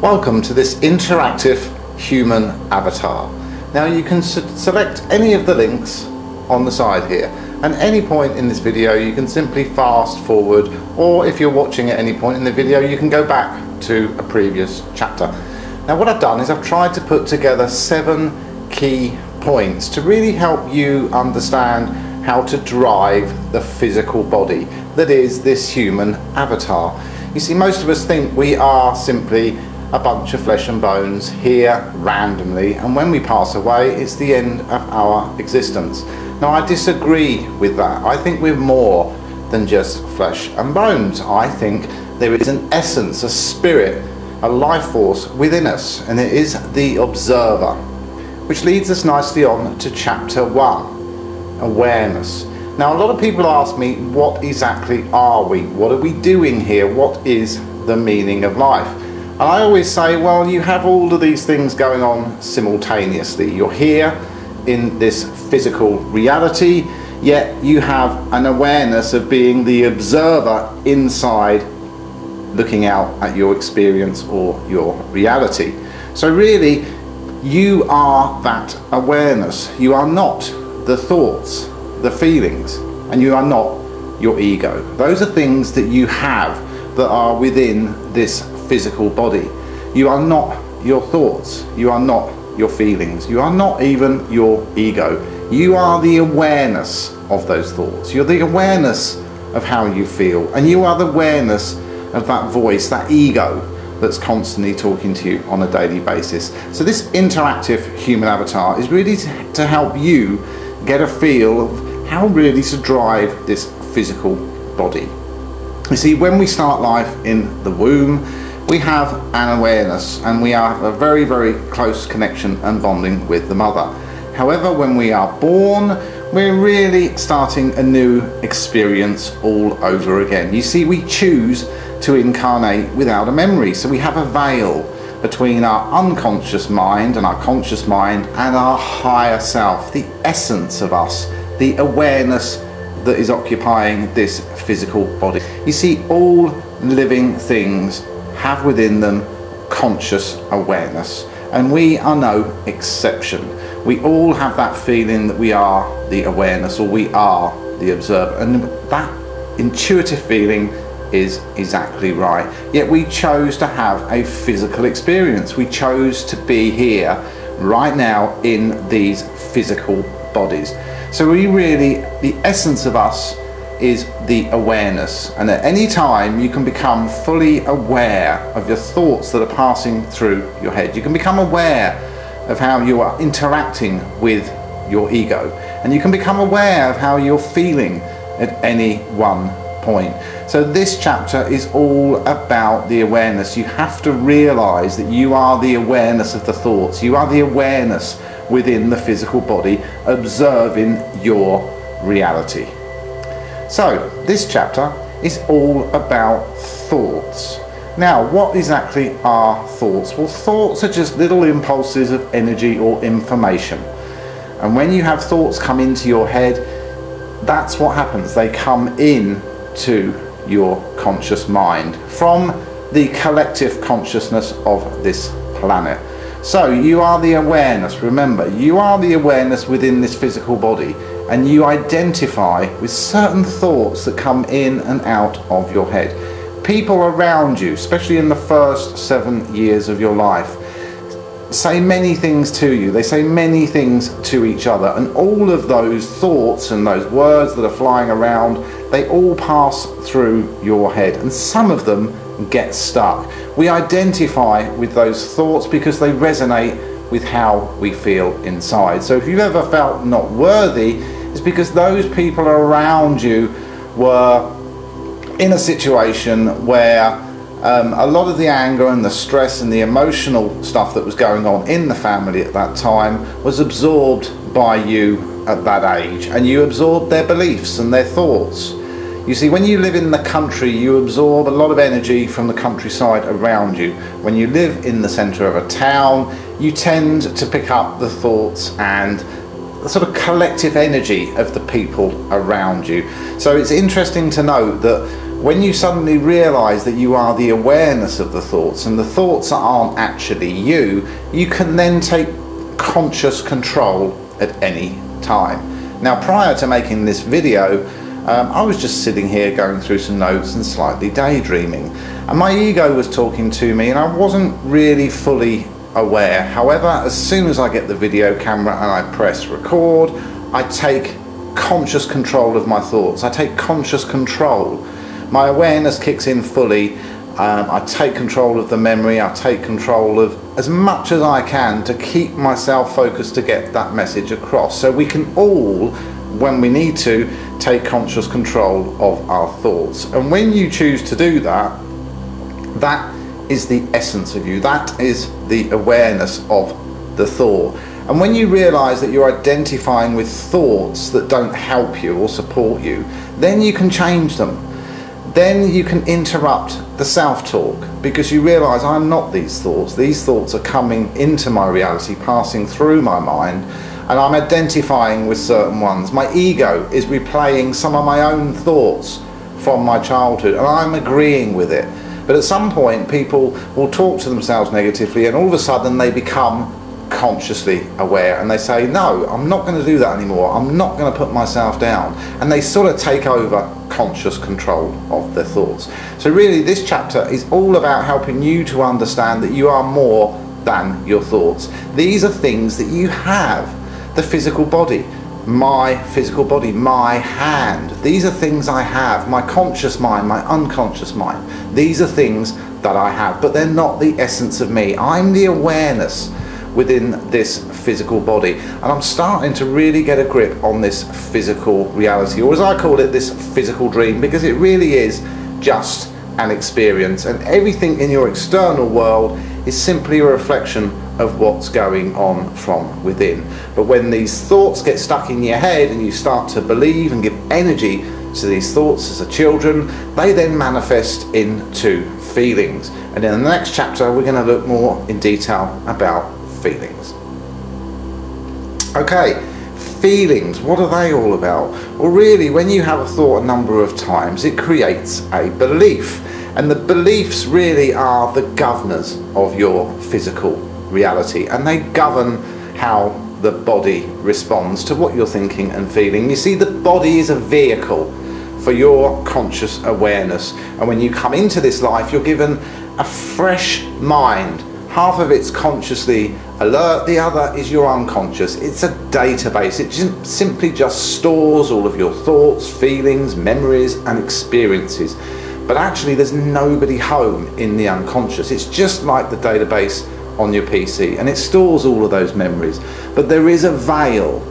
Welcome to this interactive human avatar. Now you can select any of the links on the side here, and any point in this video you can simply fast forward, or if you're watching at any point in the video you can go back to a previous chapter. Now what I've done is I've tried to put together 7 key points to really help you understand how to drive the physical body that is this human avatar. You see, most of us think we are simply a bunch of flesh and bones here randomly, and when we pass away it's the end of our existence. Now I disagree with that. I think we're more than just flesh and bones. I think there is an essence, a spirit, a life force within us, and it is the observer, which leads us nicely on to chapter 1, awareness. Now a lot of people ask me, what exactly are we? What are we doing here? What is the meaning of life? And I always say, well, you have all of these things going on simultaneously. You're here in this physical reality, yet you have an awareness of being the observer inside, looking out at your experience or your reality. So really, you are that awareness. You are not the thoughts, the feelings, and you are not your ego. Those are things that you have that are within this physical body. You are not your thoughts, you are not your feelings, you are not even your ego. You are the awareness of those thoughts. You're the awareness of how you feel, and you are the awareness of that voice, that ego that's constantly talking to you on a daily basis. So this interactive human avatar is really to help you get a feel of how really to drive this physical body. You see, when we start life in the womb, we have an awareness, and we have a very, very close connection and bonding with the mother. However, when we are born, we're really starting a new experience all over again. You see, we choose to incarnate without a memory, so we have a veil between our unconscious mind and our conscious mind and our higher self, the essence of us, the awareness that is occupying this physical body. You see, all living things have within them conscious awareness, and we are no exception. We all have that feeling that we are the awareness, or we are the observer, and that intuitive feeling is exactly right. Yet we chose to have a physical experience. We chose to be here right now in these physical bodies. So we really, the essence of us is the awareness, and at any time you can become fully aware of your thoughts that are passing through your head. You can become aware of how you are interacting with your ego, and you can become aware of how you're feeling at any one point. So this chapter is all about the awareness. You have to realize that you are the awareness of the thoughts. You are the awareness within the physical body, observing your reality. So this chapter is all about thoughts. Now, what exactly are thoughts? Well, thoughts are just little impulses of energy or information. And when you have thoughts come into your head, that's what happens. They come in to your conscious mind from the collective consciousness of this planet. So you are the awareness. Remember, you are the awareness within this physical body, and you identify with certain thoughts that come in and out of your head. People around you, especially in the first 7 years of your life, say many things to you. They say many things to each other, and all of those thoughts and those words that are flying around, they all pass through your head, and some of them get stuck. We identify with those thoughts because they resonate with how we feel inside. So if you've ever felt not worthy, it's because those people around you were in a situation where a lot of the anger and the stress and the emotional stuff that was going on in the family at that time was absorbed by you at that age, and you absorbed their beliefs and their thoughts. You see, when you live in the country, you absorb a lot of energy from the countryside around you. When you live in the centre of a town, you tend to pick up the thoughts and the sort of collective energy of the people around you. So it's interesting to note that when you suddenly realize that you are the awareness of the thoughts and the thoughts aren't actually you, you can then take conscious control at any time. Now, prior to making this video, I was just sitting here going through some notes and slightly daydreaming, and my ego was talking to me and I wasn't really fully aware. However, as soon as I get the video camera and I press record, I take conscious control of my thoughts. I take conscious control. My awareness kicks in fully. I take control of the memory. I take control of as much as I can to keep myself focused to get that message across. So we can all, when we need to, take conscious control of our thoughts. And when you choose to do that, that is the essence of you. That is the awareness of the thought. And when you realize that you're identifying with thoughts that don't help you or support you, then you can change them. Then you can interrupt the self-talk, because you realize I'm not these thoughts. These thoughts are coming into my reality, passing through my mind, and I'm identifying with certain ones. My ego is replaying some of my own thoughts from my childhood, and I'm agreeing with it. But at some point, people will talk to themselves negatively, and all of a sudden they become consciously aware, and they say, no, I'm not going to do that anymore. I'm not going to put myself down. And they sort of take over conscious control of their thoughts. So really, this chapter is all about helping you to understand that you are more than your thoughts. These are things that you have. The physical body, my physical body, my hand. These are things I have. My conscious mind, my unconscious mind. These are things that I have, but they're not the essence of me. I'm the awareness within this physical body, and I'm starting to really get a grip on this physical reality, or as I call it, this physical dream, because it really is just an experience, and everything in your external world is simply a reflection of what's going on from within. But when these thoughts get stuck in your head and you start to believe and give energy to these thoughts as a children, they then manifest into feelings. And in the next chapter, we're going to look more in detail about feelings. Okay, feelings, what are they all about? Well, really, when you have a thought a number of times, it creates a belief, and the beliefs really are the governors of your physical reality, and they govern how the body responds to what you're thinking and feeling. You see, the body is a vehicle for your conscious awareness, and when you come into this life, you're given a fresh mind. Half of it's consciously alert, the other is your unconscious. It's a database. It simply just stores all of your thoughts, feelings, memories and experiences. But actually there's nobody home in the unconscious. It's just like the database on your PC, and it stores all of those memories. But there is a veil,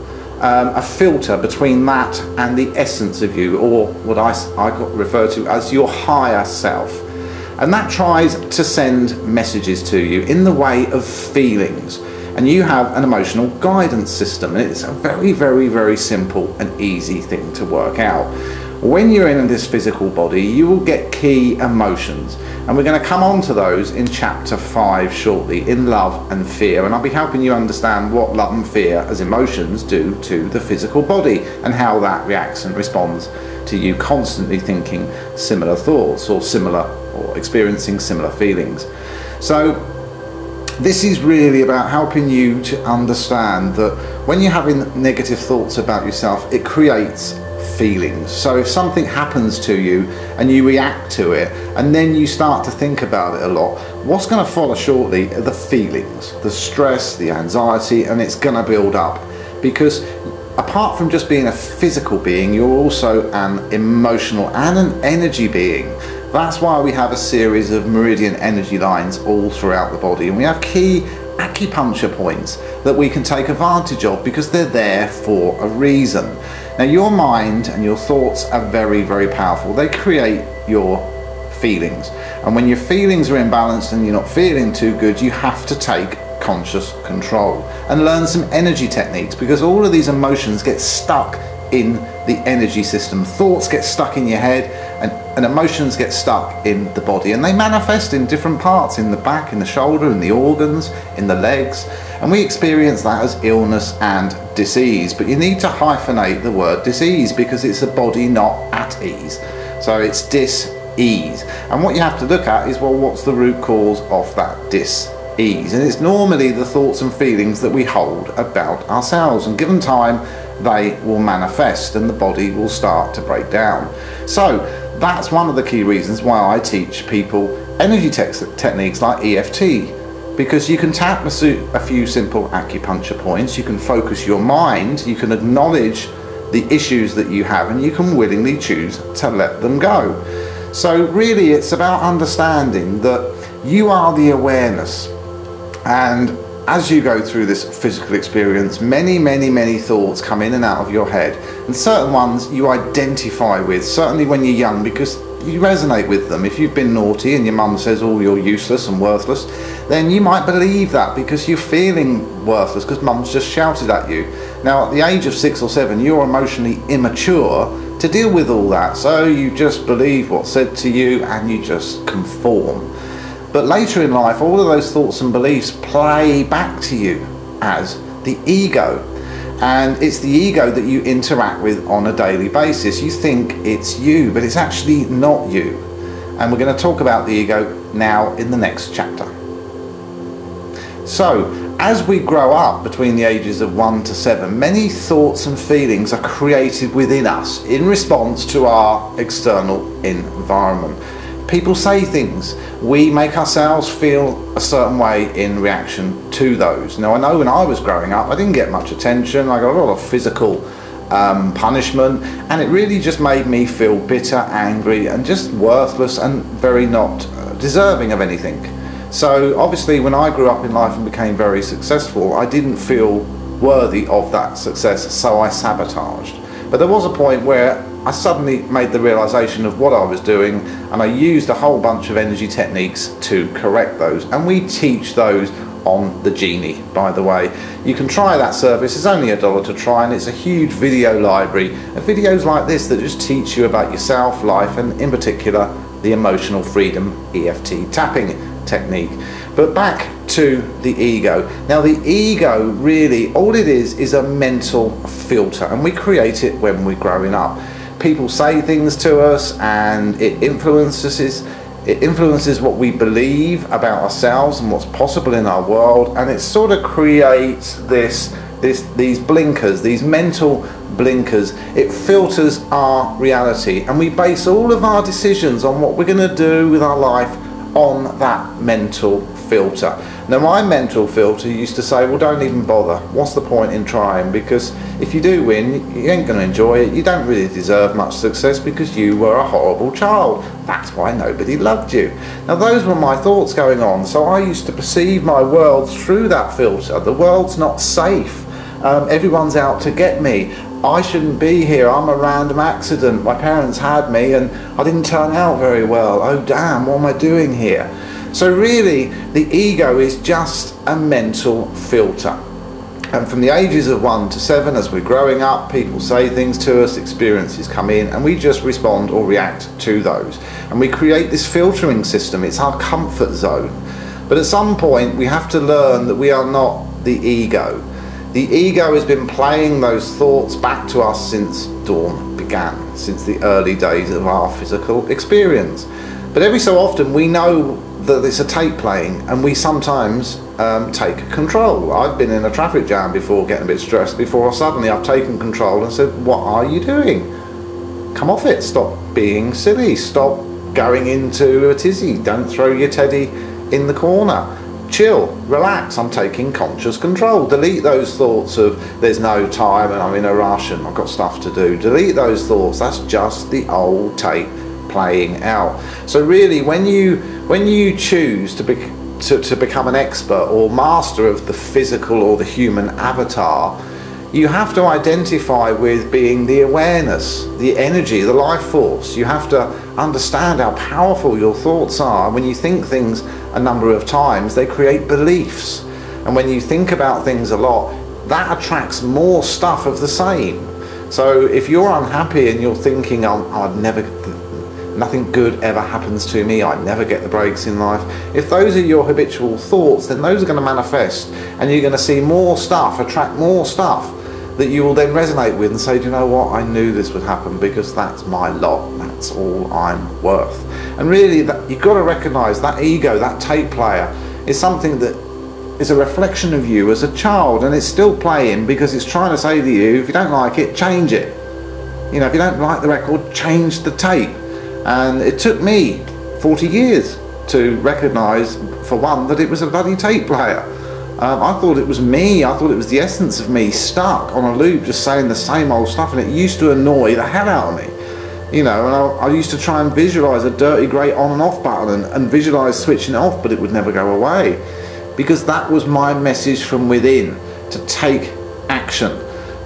a filter between that and the essence of you, or what I refer to as your higher self. And that tries to send messages to you in the way of feelings. And you have an emotional guidance system, and it's a very, very, very simple and easy thing to work out. When you're in this physical body, you will get key emotions, and we're going to come on to those in chapter 5 shortly, in love and fear, and I'll be helping you understand what love and fear as emotions do to the physical body, and how that reacts and responds to you constantly thinking similar thoughts or experiencing similar feelings. So this is really about helping you to understand that when you're having negative thoughts about yourself, it creates feelings. So if something happens to you and you react to it, and then you start to think about it a lot, what's going to follow shortly are the feelings, the stress, the anxiety, and it's going to build up. Because apart from just being a physical being, you're also an emotional and an energy being. That's why we have a series of meridian energy lines all throughout the body, and we have key acupuncture points that we can take advantage of because they're there for a reason. Now, your mind and your thoughts are very, very powerful. They create your feelings, and when your feelings are imbalanced and you're not feeling too good, you have to take conscious control and learn some energy techniques, because all of these emotions get stuck in the energy system. Thoughts get stuck in your head, and emotions get stuck in the body, and they manifest in different parts, in the back, in the shoulder, in the organs, in the legs, and we experience that as illness and disease. But you need to hyphenate the word disease, because it's a body not at ease. So it's dis dis-ease. And what you have to look at is, well, what's the root cause of that dis-ease? And it's normally the thoughts and feelings that we hold about ourselves, and given time they will manifest and the body will start to break down. So that's one of the key reasons why I teach people energy techniques like EFT, because you can tap a few simple acupuncture points, you can focus your mind, you can acknowledge the issues that you have, and you can willingly choose to let them go. So really it's about understanding that you are the awareness, and as you go through this physical experience, many thoughts come in and out of your head, and certain ones you identify with, certainly when you're young, because you resonate with them. If you've been naughty and your mum says, oh, you're useless and worthless, then you might believe that because you're feeling worthless because mum's just shouted at you. Now at the age of 6 or 7 you're emotionally immature to deal with all that, so you just believe what's said to you and you just conform. But later in life, all of those thoughts and beliefs play back to you as the ego. And it's the ego that you interact with on a daily basis. You think it's you, but it's actually not you. And we're going to talk about the ego now in the next chapter. So, as we grow up between the ages of 1 to 7, many thoughts and feelings are created within us in response to our external environment. People say things, we make ourselves feel a certain way in reaction to those. Now I know when I was growing up I didn't get much attention, I got a lot of physical punishment, and it really just made me feel bitter, angry and just worthless and very not deserving of anything. So obviously when I grew up in life and became very successful, I didn't feel worthy of that success, so I sabotaged. But there was a point where I suddenly made the realization of what I was doing, and I used a whole bunch of energy techniques to correct those, and we teach those on the Genie, by the way. You can try that service, it's only $1 to try, and it's a huge video library of videos like this that just teach you about yourself, life, and in particular the emotional freedom EFT tapping technique. But back to the ego. Now the ego, really all it is a mental filter, and we create it when we're growing up. People say things to us and it influences what we believe about ourselves and what's possible in our world, and it sort of creates these blinkers, these mental blinkers. It filters our reality, and we base all of our decisions on what we're going to do with our life on that mental filter. Now my mental filter used to say, well, don't even bother, what's the point in trying, because if you do win you ain't going to enjoy it, you don't really deserve much success because you were a horrible child, that's why nobody loved you. Now those were my thoughts going on, so I used to perceive my world through that filter. The world's not safe, everyone's out to get me, I shouldn't be here, I'm a random accident, my parents had me and I didn't turn out very well, oh damn, what am I doing here? So really the ego is just a mental filter, and from the ages of 1 to 7, as we're growing up, people say things to us, experiences come in, and we just respond or react to those, and we create this filtering system. It's our comfort zone. But at some point we have to learn that we are not the ego. The ego has been playing those thoughts back to us since dawn began, since the early days of our physical experience. But every so often we know that it's a tape playing, and we sometimes take control. I've been in a traffic jam before, getting a bit stressed, before suddenly I've taken control and said, what are you doing? Come off it, stop being silly, stop going into a tizzy, don't throw your teddy in the corner. Chill, relax, I'm taking conscious control. Delete those thoughts of there's no time and I'm in a rush and I've got stuff to do. Delete those thoughts, that's just the old tape playing out. So really when you choose to become an expert or master of the physical or the human avatar, you have to identify with being the awareness, the energy, the life force. You have to understand how powerful your thoughts are. When you think things a number of times, they create beliefs. And when you think about things a lot, that attracts more stuff of the same. So if you're unhappy and you're thinking, nothing good ever happens to me, I never get the breaks in life, if those are your habitual thoughts, then those are going to manifest, and you're going to see more stuff, attract more stuff that you will then resonate with and say, do you know what, I knew this would happen because that's my lot, that's all I'm worth. And really, you've got to recognise that ego, that tape player, is something that is a reflection of you as a child, and it's still playing because it's trying to say to you, if you don't like it, change it. You know, if you don't like the record, change the tape. And it took me 40 years to recognise, for one, that it was a bloody tape player. I thought it was me, I thought it was the essence of me stuck on a loop just saying the same old stuff, and it used to annoy the hell out of me. You know, and I used to try and visualise a dirty grey on and off button and visualise switching it off, but it would never go away. Because that was my message from within, to take action,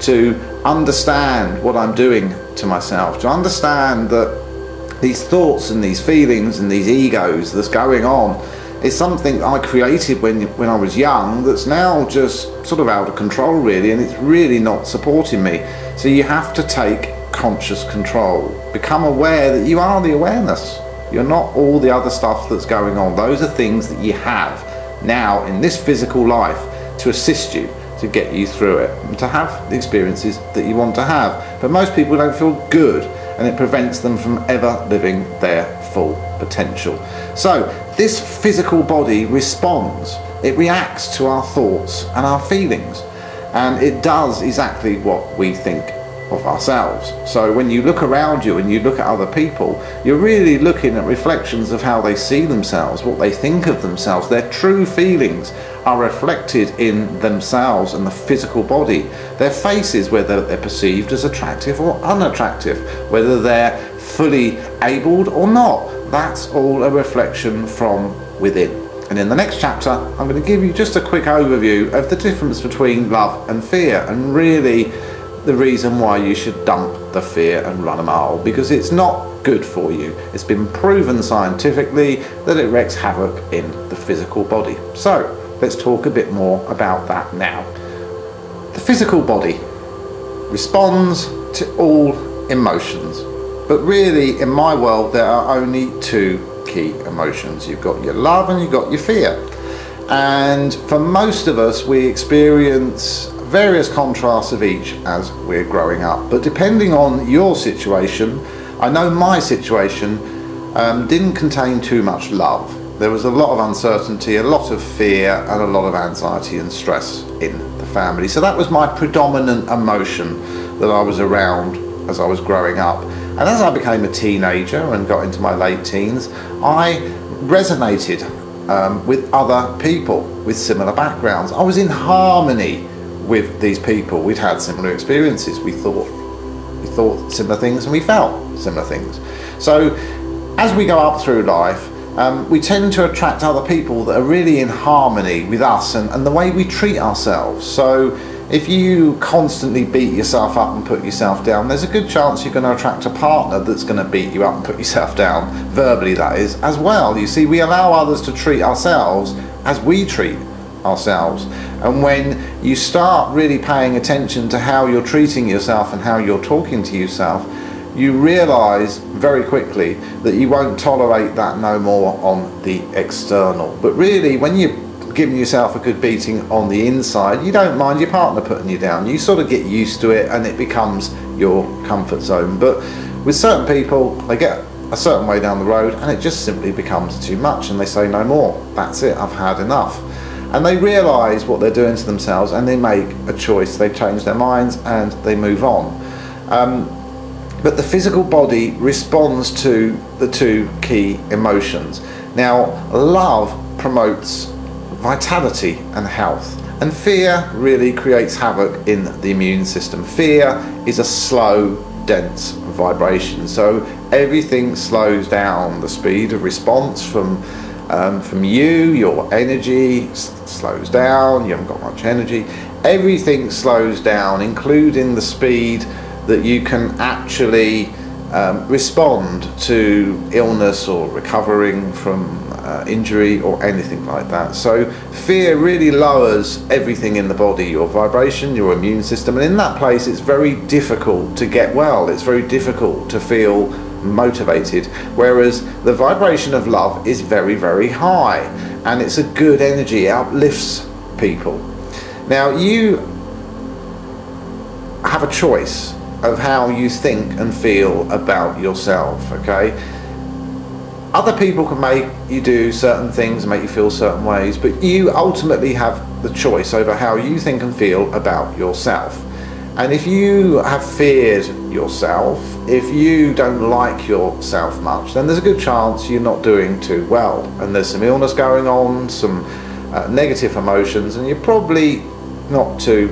to understand what I'm doing to myself, to understand that these thoughts and these feelings and these egos that's going on is something I created when I was young that's now just sort of out of control really, and it's really not supporting me. So you have to take conscious control. Become aware that you are the awareness. You're not all the other stuff that's going on. Those are things that you have now in this physical life to assist you, to get you through it, and to have the experiences that you want to have. But most people don't feel good, and it prevents them from ever living their full potential. So this physical body responds, it reacts to our thoughts and our feelings, and it does exactly what we think of ourselves. So when you look around you and you look at other people, you're really looking at reflections of how they see themselves, what they think of themselves. Their true feelings are reflected in themselves and the physical body. Their faces, whether they're perceived as attractive or unattractive, whether they're fully abled or not, that's all a reflection from within. And in the next chapter, I'm going to give you just a quick overview of the difference between love and fear, and really the reason why you should dump the fear and run a mile, because it's not good for you. It's been proven scientifically that it wreaks havoc in the physical body. So let's talk a bit more about that now. The physical body responds to all emotions, but really in my world there are only two key emotions. You've got your love and you've got your fear, and for most of us we experience various contrasts of each as we're growing up. But depending on your situation, I know my situation didn't contain too much love. There was a lot of uncertainty, a lot of fear, and a lot of anxiety and stress in the family. So that was my predominant emotion that I was around as I was growing up. And as I became a teenager and got into my late teens, I resonated with other people with similar backgrounds. I was in harmony with these people. We'd had similar experiences. We thought similar things and we felt similar things. So as we go up through life, we tend to attract other people that are really in harmony with us and the way we treat ourselves. So if you constantly beat yourself up and put yourself down, there's a good chance you're going to attract a partner that's going to beat you up and put yourself down, verbally that is, as well. You see, we allow others to treat ourselves as we treat ourselves. And when you start really paying attention to how you're treating yourself and how you're talking to yourself, you realize very quickly that you won't tolerate that no more on the external. But really, when you're giving yourself a good beating on the inside, you don't mind your partner putting you down. You sort of get used to it and it becomes your comfort zone. But with certain people, they get a certain way down the road and it just simply becomes too much and they say no more. That's it, I've had enough. And they realise what they're doing to themselves and they make a choice. They change their minds and they move on. But the physical body responds to the two key emotions. Now, love promotes vitality and health, and fear really creates havoc in the immune system. Fear is a slow, dense vibration, so everything slows down. The speed of response from you, your energy slows down, you haven't got much energy. Everything slows down, including the speed that you can actually respond to illness or recovering from injury or anything like that. So fear really lowers everything in the body, your vibration, your immune system, and in that place it's very difficult to get well. It's very difficult to feel motivated, whereas the vibration of love is very, very high and it's a good energy, it uplifts people. Now you have a choice of how you think and feel about yourself, okay? Other people can make you do certain things and make you feel certain ways, but you ultimately have the choice over how you think and feel about yourself. And if you have feared yourself, if you don't like yourself much, then there's a good chance you're not doing too well. And there's some illness going on, some negative emotions, and you're probably not too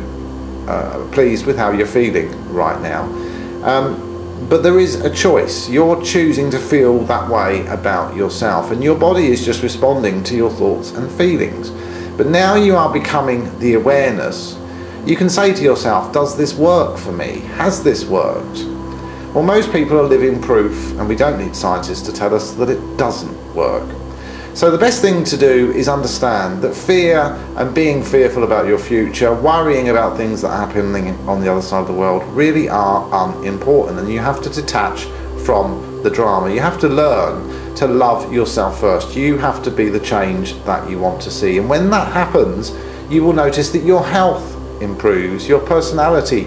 pleased with how you're feeling right now. But there is a choice. You're choosing to feel that way about yourself, and your body is just responding to your thoughts and feelings. But now you are becoming the awareness. You can say to yourself, does this work for me? Has this worked? Well, most people are living proof, and we don't need scientists to tell us that it doesn't work. So the best thing to do is understand that fear and being fearful about your future, worrying about things that are happening on the other side of the world, really are unimportant, and you have to detach from the drama. You have to learn to love yourself first. You have to be the change that you want to see, and when that happens, you will notice that your health improves, your personality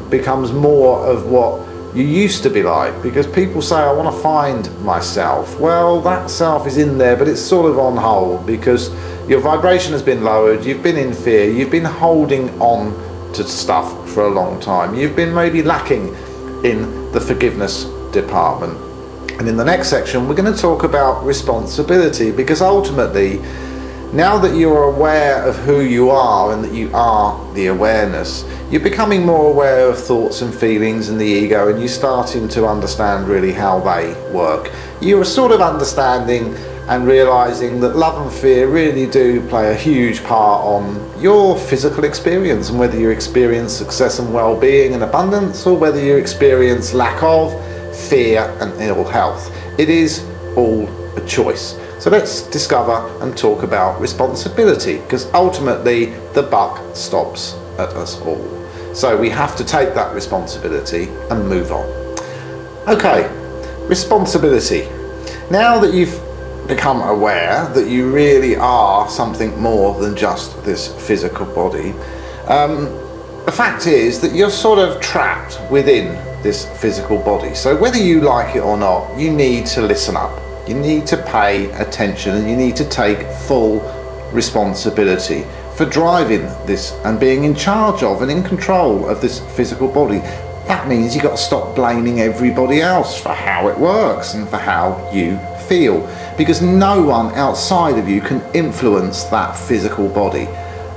becomes more of what you used to be like, because people say, I want to find myself. Well, that self is in there, but it's sort of on hold because your vibration has been lowered, you've been in fear, you've been holding on to stuff for a long time, you've been maybe lacking in the forgiveness department. And in the next section we're going to talk about responsibility, because ultimately, now that you're aware of who you are and that you are the awareness, you're becoming more aware of thoughts and feelings and the ego, and you're starting to understand really how they work. You're sort of understanding and realizing that love and fear really do play a huge part on your physical experience, and whether you experience success and well-being and abundance, or whether you experience lack of, fear and ill health. It is all a choice. So let's discover and talk about responsibility, because ultimately the buck stops at us all. So we have to take that responsibility and move on. Okay, responsibility. Now that you've become aware that you really are something more than just this physical body, the fact is that you're sort of trapped within this physical body. So whether you like it or not, you need to listen up. You need to pay attention, and you need to take full responsibility for driving this and being in charge of and in control of this physical body. That means you've got to stop blaming everybody else for how it works and for how you feel, because no one outside of you can influence that physical body.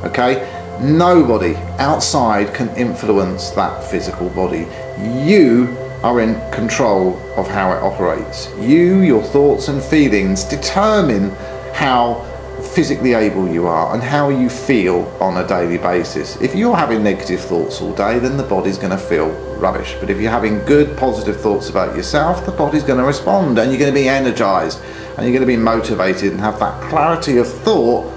Okay? Nobody outside can influence that physical body. You are in control of how it operates. You, your thoughts and feelings determine how physically able you are and how you feel on a daily basis. If you're having negative thoughts all day, then the body's going to feel rubbish. But if you're having good, positive thoughts about yourself, the body's going to respond, and you're going to be energized, and you're going to be motivated and have that clarity of thought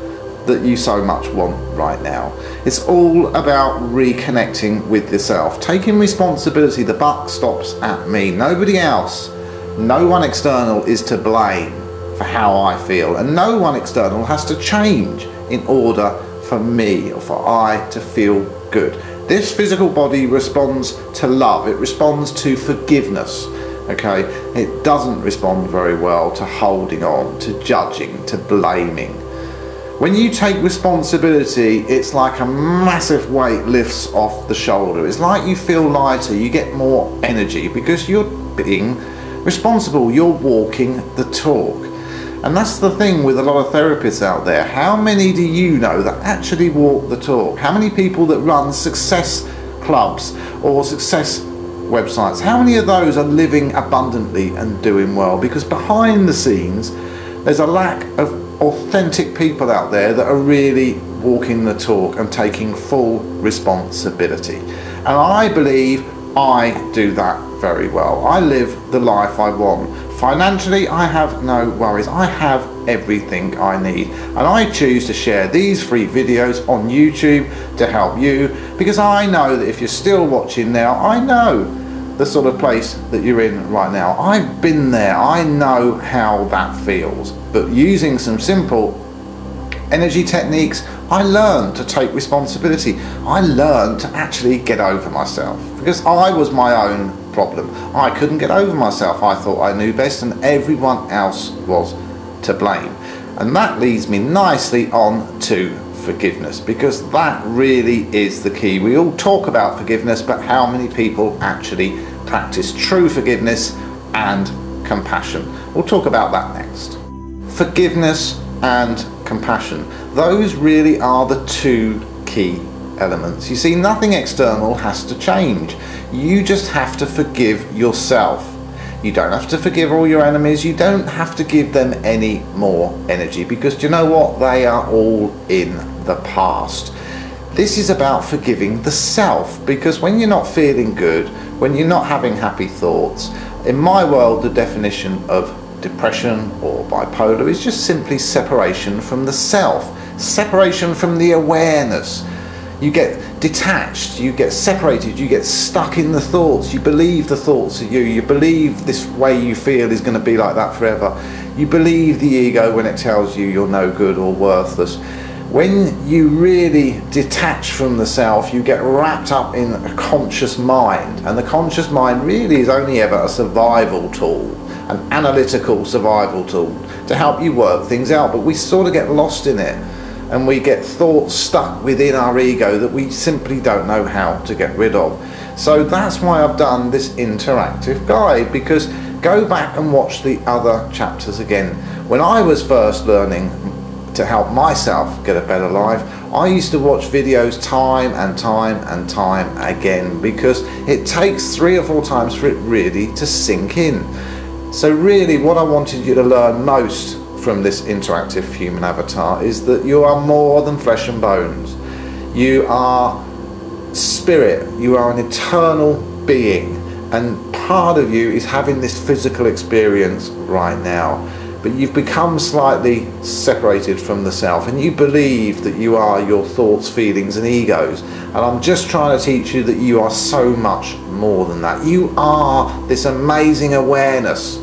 that you so much want right now. It's all about reconnecting with yourself, taking responsibility. The buck stops at me, nobody else. No one external is to blame for how I feel, and no one external has to change in order for me or for I to feel good. This physical body responds to love, it responds to forgiveness. Okay, it doesn't respond very well to holding on, to judging, to blaming. When you take responsibility, it's like a massive weight lifts off the shoulder. It's like you feel lighter, you get more energy, because you're being responsible, you're walking the talk. And that's the thing with a lot of therapists out there. How many do you know that actually walk the talk? How many people that run success clubs or success websites, how many of those are living abundantly and doing well? Because behind the scenes, there's a lack of authentic people out there that are really walking the talk and taking full responsibility. And I believe I do that very well. I live the life I want. Financially, I have no worries. I have everything I need. And I choose to share these free videos on YouTube to help you, because I know that if you're still watching now, I know the sort of place that you're in right now. I've been there, I know how that feels. But using some simple energy techniques, I learned to take responsibility. I learned to actually get over myself, because I was my own problem. I couldn't get over myself. I thought I knew best and everyone else was to blame. And that leads me nicely on to forgiveness, because that really is the key. We all talk about forgiveness, but how many people actually practice true forgiveness and compassion? We'll talk about that next. Forgiveness and compassion, those really are the two key elements. You see, nothing external has to change. You just have to forgive yourself. You don't have to forgive all your enemies. You don't have to give them any more energy, because do you know what? They are all in the past. This is about forgiving the self, because when you're not feeling good, when you're not having happy thoughts, in my world the definition of depression or bipolar is just simply separation from the self, separation from the awareness. You get detached, you get separated, you get stuck in the thoughts, you believe the thoughts are you, you believe this way you feel is going to be like that forever. You believe the ego when it tells you you're no good or worthless. When you really detach from the self, you get wrapped up in a conscious mind, and the conscious mind really is only ever a survival tool, an analytical survival tool to help you work things out, but we sort of get lost in it. And we get thoughts stuck within our ego that we simply don't know how to get rid of. So that's why I've done this interactive guide, because go back and watch the other chapters again. When I was first learning to help myself get a better life, I used to watch videos time and time again, because it takes 3 or 4 times for it really to sink in. So really what I wanted you to learn most from this interactive human avatar is that you are more than flesh and bones. You are spirit, you are an eternal being, and part of you is having this physical experience right now, but you've become slightly separated from the self, and you believe that you are your thoughts, feelings and egos. And I'm just trying to teach you that you are so much more than that. You are this amazing awareness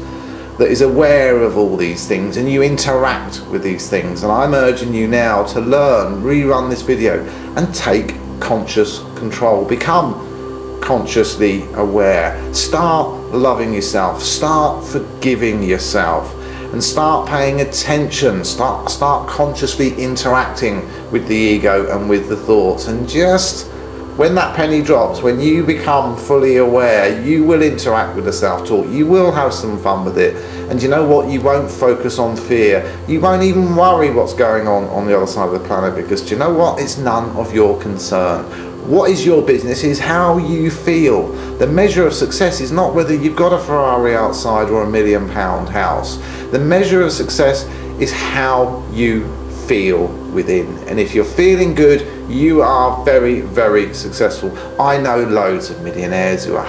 that is aware of all these things, and you interact with these things. And I'm urging you now to learn, rerun this video and take conscious control. Become consciously aware. Start loving yourself, start forgiving yourself, and start paying attention. Start consciously interacting with the ego and with the thoughts. And just when that penny drops, when you become fully aware, you will interact with the self-talk, you will have some fun with it, and you know what, you won't focus on fear, you won't even worry what's going on the other side of the planet, because do you know what, it's none of your concern. What is your business is how you feel. The measure of success is not whether you've got a Ferrari outside or a £1 million house. The measure of success is how you feel within, and if you're feeling good, you are very, very successful. I know loads of millionaires who are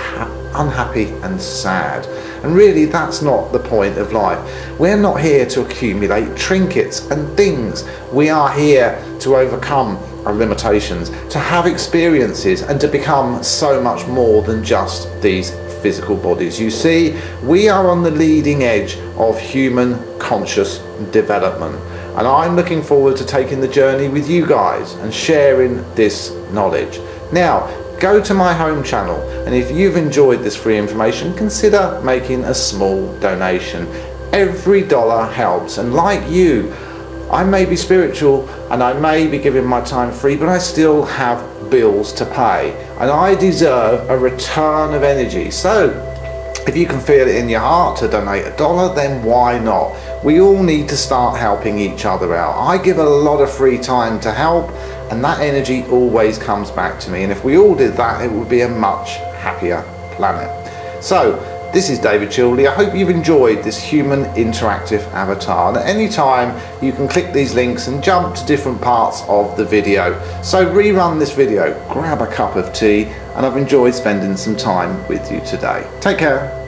unhappy and sad, and really that's not the point of life. We're not here to accumulate trinkets and things. We are here to overcome our limitations, to have experiences, and to become so much more than just these physical bodies. You see, we are on the leading edge of human conscious development, and I'm looking forward to taking the journey with you guys and sharing this knowledge. Now, go to my home channel, and if you've enjoyed this free information, consider making a small donation. Every dollar helps, and like you, I may be spiritual and I may be giving my time free, but I still have bills to pay, and I deserve a return of energy. So if you can feel it in your heart to donate $1, then why not? We all need to start helping each other out. I give a lot of free time to help, and that energy always comes back to me, and if we all did that, it would be a much happier planet. So this is David Childerley. I hope you've enjoyed this human interactive avatar, and at any time you can click these links and jump to different parts of the video. So rerun this video, grab a cup of tea, and I've enjoyed spending some time with you today. Take care.